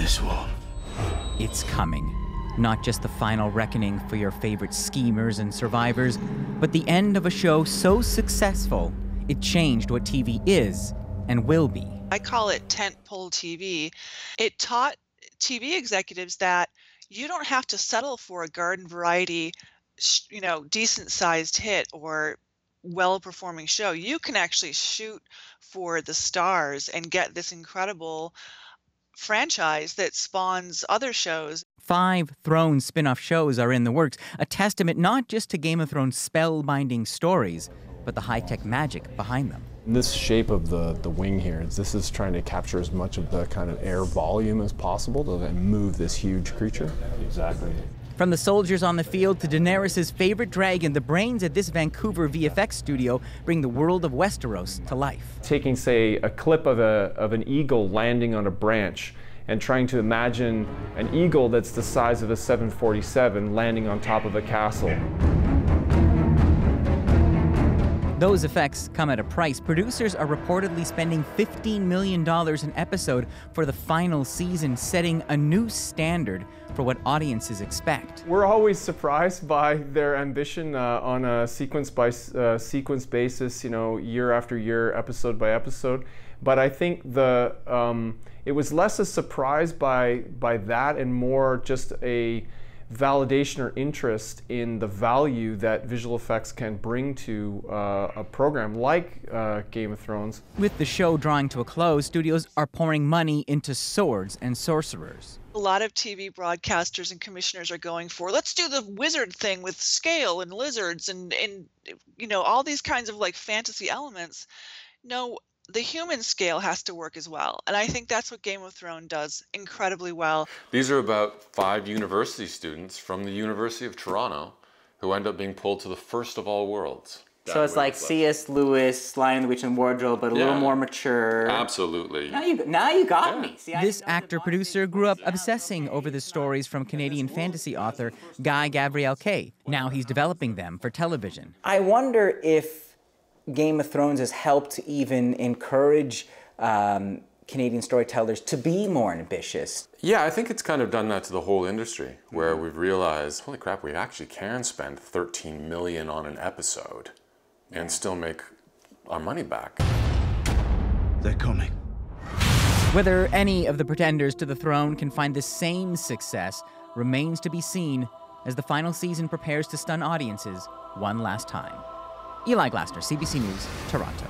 this one. It's coming. Not just the final reckoning for your favorite schemers and survivors, but the end of a show so successful, it changed what TV is and will be. I call it tentpole TV. It taught TV executives that you don't have to settle for a garden variety, decent-sized hit or well-performing show. You can actually shoot for the stars and get this incredible franchise that spawns other shows. 5 Thrones spin-off shows are in the works, a testament not just to Game of Thrones' spellbinding stories, but the high-tech magic behind them. This shape of the wing here, this is trying to capture as much of the kind of air volume as possible to then move this huge creature. Exactly. From the soldiers on the field to Daenerys' favorite dragon, the brains at this Vancouver VFX studio bring the world of Westeros to life. Taking, say, a clip of an eagle landing on a branch and trying to imagine an eagle that's the size of a 747 landing on top of a castle. Those effects come at a price. Producers are reportedly spending $15 million an episode for the final season, setting a new standard for what audiences expect. We're always surprised by their ambition on a sequence basis, year after year, episode by episode. But I think it was less a surprise by that and more just a validation or interest in the value that visual effects can bring to a program like Game of Thrones. With the show drawing to a close, studios are pouring money into swords and sorcerers. A lot of TV broadcasters and commissioners are going for, let's do the wizard thing with scale and lizards and all these kinds of like fantasy elements. No, the human scale has to work as well. And I think that's what Game of Thrones does incredibly well. These are about 5 university students from the University of Toronto who end up being pulled to the first of all worlds. So it's like C.S. Lewis, Lion, the Witch, and Wardrobe, but a little more mature. Absolutely. Now you got me. See, this actor-producer grew up obsessing over the stories from Canadian fantasy author Guy Gabriel Kay. Now he's developing them for television. I wonder if Game of Thrones has helped even encourage Canadian storytellers to be more ambitious. Yeah, I think it's kind of done that to the whole industry, where we've realized, holy crap, we actually can spend $13 million on an episode and still make our money back. They're coming. Whether any of the pretenders to the throne can find the same success remains to be seen as the final season prepares to stun audiences one last time. Eli Glasner, CBC News, Toronto.